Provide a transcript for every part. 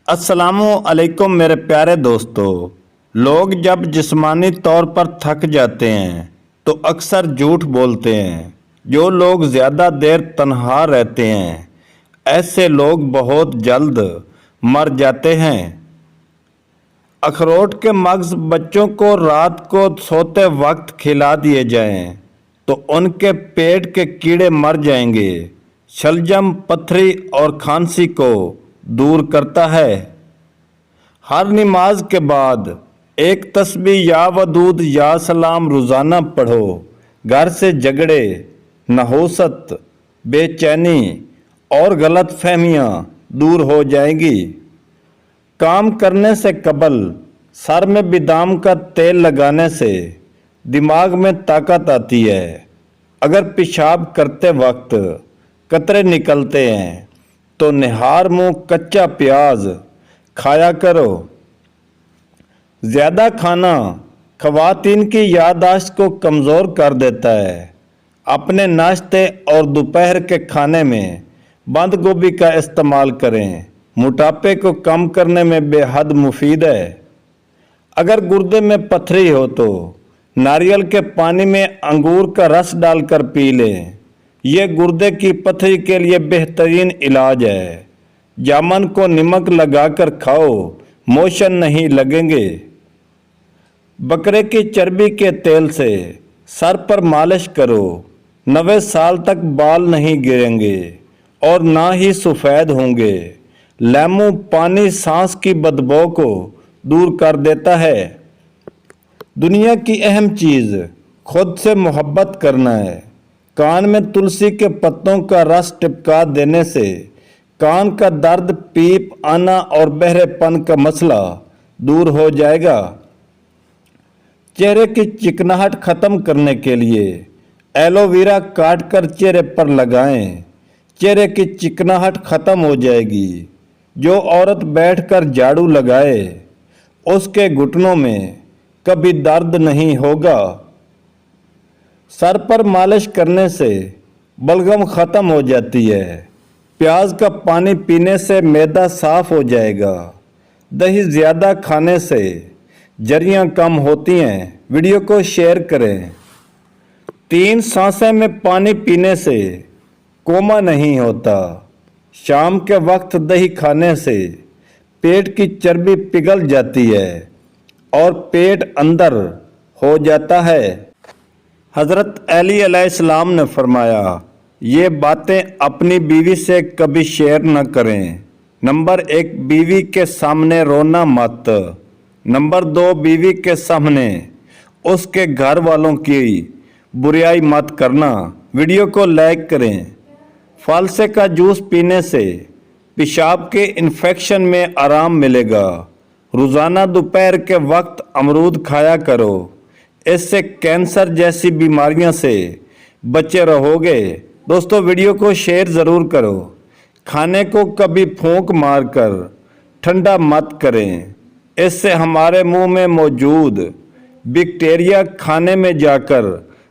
अस्सलामु अलैकुम मेरे प्यारे दोस्तों। लोग जब जिस्मानी तौर पर थक जाते हैं तो अक्सर झूठ बोलते हैं। जो लोग ज़्यादा देर तन्हा रहते हैं ऐसे लोग बहुत जल्द मर जाते हैं। अखरोट के मगज़ बच्चों को रात को सोते वक्त खिला दिए जाएं तो उनके पेट के कीड़े मर जाएंगे। शलजम पथरी और खांसी को दूर करता है। हर नमाज के बाद एक तस्बीह या वदूद या सलाम रोज़ाना पढ़ो। घर से झगड़े, नहुसत, बेचैनी और गलत फहमियाँ दूर हो जाएंगी। काम करने से कबल सर में बादाम का तेल लगाने से दिमाग में ताकत आती है। अगर पेशाब करते वक्त कतरे निकलते हैं तो निहार मुँह कच्चा प्याज खाया करो। ज़्यादा खाना ख़वातीन की याददाश्त को कमज़ोर कर देता है। अपने नाश्ते और दोपहर के खाने में बंद गोभी का इस्तेमाल करें। मोटापे को कम करने में बेहद मुफीद है। अगर गुर्दे में पथरी हो तो नारियल के पानी में अंगूर का रस डालकर पी लें। ये गुर्दे की पथरी के लिए बेहतरीन इलाज है। जामुन को नमक लगाकर खाओ, मोशन नहीं लगेंगे। बकरे की चर्बी के तेल से सर पर मालिश करो। 90 साल तक बाल नहीं गिरेंगे और ना ही सफ़ेद होंगे। लेमू पानी सांस की बदबू को दूर कर देता है। दुनिया की अहम चीज़ खुद से मोहब्बत करना है। कान में तुलसी के पत्तों का रस टिपका देने से कान का दर्द, पीप आना और बहरेपन का मसला दूर हो जाएगा। चेहरे की चिकनाहट ख़त्म करने के लिए एलोवेरा काट कर चेहरे पर लगाएं। चेहरे की चिकनाहट ख़त्म हो जाएगी। जो औरत बैठकर झाड़ू लगाए उसके घुटनों में कभी दर्द नहीं होगा। सर पर मालिश करने से बलगम ख़त्म हो जाती है। प्याज का पानी पीने से मैदा साफ हो जाएगा। दही ज़्यादा खाने से झुर्रियाँ कम होती हैं। वीडियो को शेयर करें। 3 सांसें में पानी पीने से कोमा नहीं होता। शाम के वक्त दही खाने से पेट की चर्बी पिघल जाती है और पेट अंदर हो जाता है। हज़रत अली अलैहिस्सलाम ने फरमाया, ये बातें अपनी बीवी से कभी शेयर न करें। नंबर 1, बीवी के सामने रोना मत। नंबर 2, बीवी के सामने उसके घर वालों की बुराई मत करना। वीडियो को लाइक करें। फालसे का जूस पीने से पेशाब के इन्फेक्शन में आराम मिलेगा। रोज़ाना दोपहर के वक्त अमरूद खाया करो। इससे कैंसर जैसी बीमारियों से बचे रहोगे। दोस्तों वीडियो को शेयर ज़रूर करो। खाने को कभी फूंक मारकर ठंडा मत करें। इससे हमारे मुंह में मौजूद बैक्टीरिया खाने में जाकर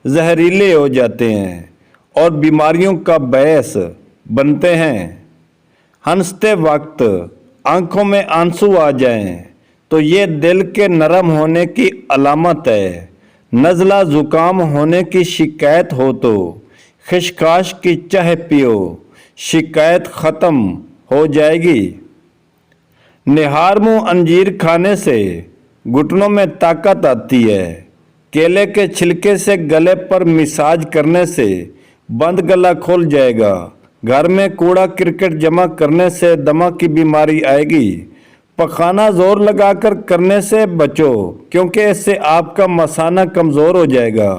जहरीले हो जाते हैं और बीमारियों का बायस बनते हैं। हंसते वक्त आंखों में आंसू आ जाएं तो ये दिल के नरम होने की अलामत है। नज़ला ज़ुकाम होने की शिकायत हो तो खिशखाश की चाय पियो, शिकायत ख़त्म हो जाएगी। निहार मुँह अंजीर खाने से घुटनों में ताकत आती है। केले के छिलके से गले पर मसाज करने से बंद गला खुल जाएगा। घर में कूड़ा क्रिकेट जमा करने से दमा की बीमारी आएगी। पखाना जोर लगाकर करने से बचो क्योंकि इससे आपका मसाना कमज़ोर हो जाएगा।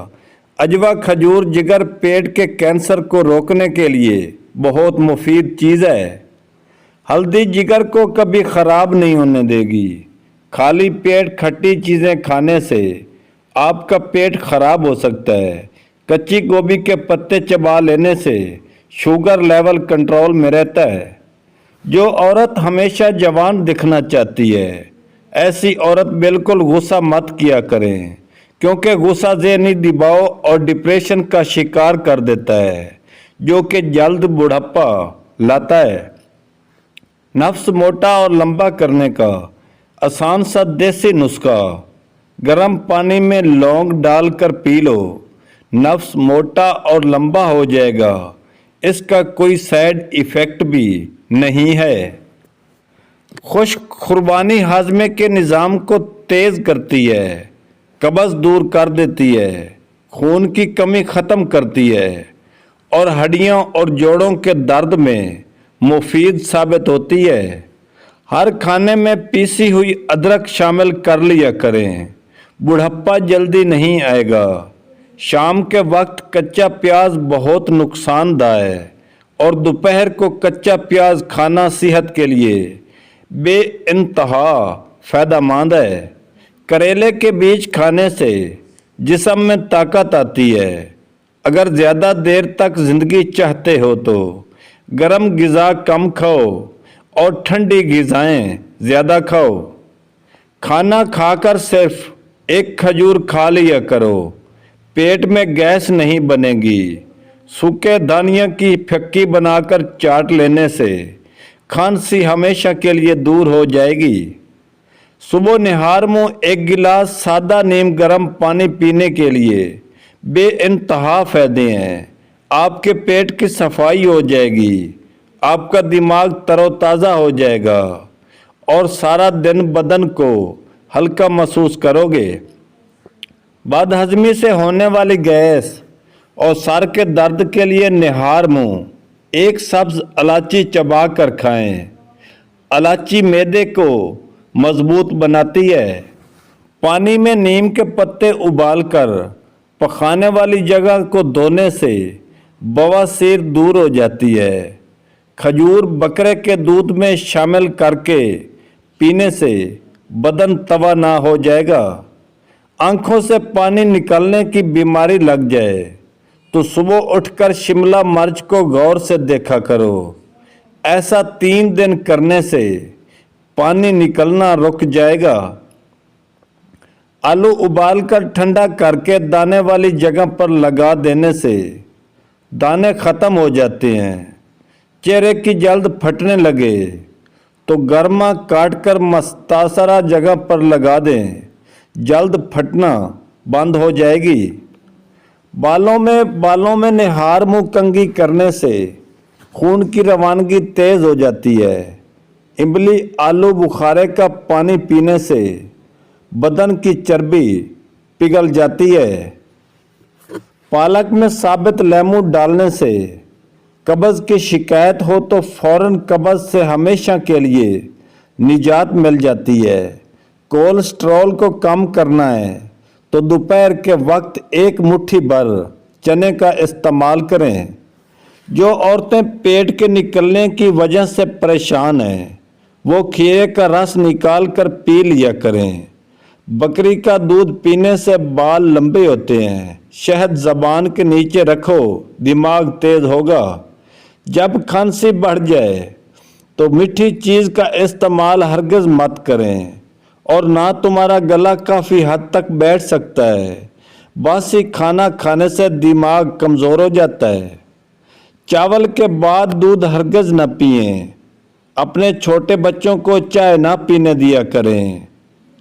अजवा खजूर जिगर पेट के कैंसर को रोकने के लिए बहुत मुफीद चीज़ है। हल्दी जिगर को कभी ख़राब नहीं होने देगी। खाली पेट खट्टी चीज़ें खाने से आपका पेट ख़राब हो सकता है। कच्ची गोभी के पत्ते चबा लेने से शुगर लेवल कंट्रोल में रहता है। जो औरत हमेशा जवान दिखना चाहती है ऐसी औरत बिल्कुल गुस्सा मत किया करें क्योंकि गुस्सा ज़हनी दबाव और डिप्रेशन का शिकार कर देता है जो कि जल्द बुढ़ापा लाता है। नफ्स मोटा और लंबा करने का आसान सा देसी नुस्खा। गर्म पानी में लौंग डालकर पी लो, नफ्स मोटा और लंबा हो जाएगा। इसका कोई साइड इफ़ेक्ट भी नहीं है। खुश्क खुरबानी हाजमे के निज़ाम को तेज़ करती है, कब्ज़ दूर कर देती है, खून की कमी ख़त्म करती है और हड्डियों और जोड़ों के दर्द में मुफीद साबित होती है। हर खाने में पीसी हुई अदरक शामिल कर लिया करें, बुढ़ापा जल्दी नहीं आएगा। शाम के वक्त कच्चा प्याज बहुत नुकसानदायक है और दोपहर को कच्चा प्याज खाना सेहत के लिए बेइंतहा फ़ायदेमंद है। करेले के बीज खाने से जिस्म में ताकत आती है। अगर ज़्यादा देर तक ज़िंदगी चाहते हो तो गर्म ग़िज़ा कम खाओ और ठंडी ग़िज़ाएँ ज़्यादा खाओ। खाना खाकर सिर्फ एक खजूर खा लिया करो, पेट में गैस नहीं बनेगी। सूखे धनिया की फक्की बनाकर चाट लेने से खांसी हमेशा के लिए दूर हो जाएगी। सुबह निहार मुँह एक गिलास सादा नीम गर्म पानी पीने के लिए बेइंतहा फ़ायदे हैं। आपके पेट की सफाई हो जाएगी, आपका दिमाग तरोताज़ा हो जाएगा और सारा दिन बदन को हल्का महसूस करोगे। बदहज़मी से होने वाली गैस और सर के दर्द के लिए निहार मुँह एक सब्ज़ इलायची चबा कर खाएं। इलायची मैदे को मजबूत बनाती है। पानी में नीम के पत्ते उबालकर पकाने वाली जगह को धोने से बवासीर दूर हो जाती है। खजूर बकरे के दूध में शामिल करके पीने से बदन तवा ना हो जाएगा। आँखों से पानी निकलने की बीमारी लग जाए तो सुबह उठकर शिमला मिर्च को गौर से देखा करो। ऐसा 3 दिन करने से पानी निकलना रुक जाएगा। आलू उबालकर ठंडा करके दाने वाली जगह पर लगा देने से दाने ख़त्म हो जाते हैं। चेहरे की जल्द फटने लगे तो गर्मा काटकर मुतासरा जगह पर लगा दें, जल्द फटना बंद हो जाएगी। बालों में निहार मुँह कंघी करने से खून की रवानगी तेज़ हो जाती है। इमली आलू बुखारे का पानी पीने से बदन की चर्बी पिघल जाती है। पालक में साबित लेमू डालने से कब्ज़ की शिकायत हो तो फ़ौरन कब्ज़ से हमेशा के लिए निजात मिल जाती है। कोलेस्ट्रॉल को कम करना है तो दोपहर के वक्त एक मुट्ठी भर चने का इस्तेमाल करें। जो औरतें पेट के निकलने की वजह से परेशान हैं वो खीरे का रस निकाल कर पी लिया करें। बकरी का दूध पीने से बाल लंबे होते हैं। शहद ज़बान के नीचे रखो, दिमाग तेज़ होगा। जब खांसी बढ़ जाए तो मीठी चीज़ का इस्तेमाल हरगिज़ मत करें और ना तुम्हारा गला काफ़ी हद तक बैठ सकता है। बासी खाना खाने से दिमाग कमज़ोर हो जाता है। चावल के बाद दूध हरगिज़ न पिएं। अपने छोटे बच्चों को चाय ना पीने दिया करें।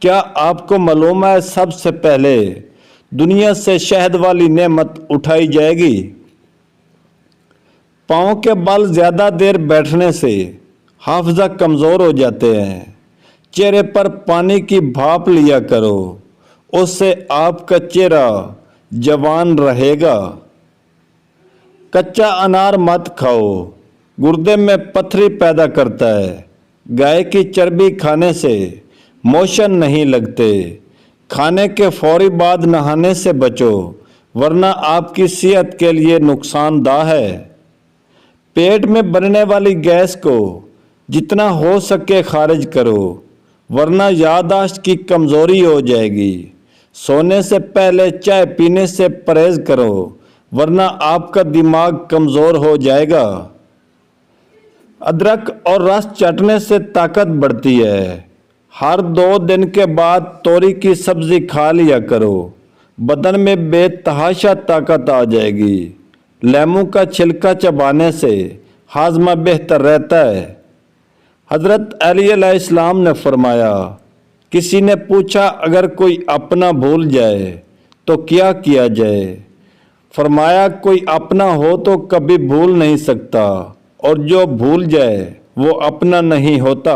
क्या आपको मालूम है सबसे पहले दुनिया से शहद वाली नेमत उठाई जाएगी? पाँव के बल ज़्यादा देर बैठने से हाफजा कमज़ोर हो जाते हैं। चेहरे पर पानी की भाप लिया करो, उससे आपका चेहरा जवान रहेगा। कच्चा अनार मत खाओ, गुर्दे में पथरी पैदा करता है। गाय की चर्बी खाने से मोशन नहीं लगते। खाने के फौरी बाद नहाने से बचो वरना आपकी सेहत के लिए नुकसानदेह है। पेट में बनने वाली गैस को जितना हो सके खारिज करो वरना याददाश्त की कमज़ोरी हो जाएगी। सोने से पहले चाय पीने से परहेज़ करो वरना आपका दिमाग कमज़ोर हो जाएगा। अदरक और रस चटने से ताकत बढ़ती है। हर 2 दिन के बाद तोरी की सब्ज़ी खा लिया करो, बदन में बेतहाशा ताकत आ जाएगी। लेमू का छिलका चबाने से हाजमा बेहतर रहता है। حضرت علی علیہ السلام نے فرمایا، کسی نے پوچھا اگر کوئی اپنا بھول جائے تو کیا کیا جائے؟ فرمایا کوئی اپنا ہو تو کبھی بھول نہیں سکتا، اور جو بھول جائے وہ اپنا نہیں ہوتا۔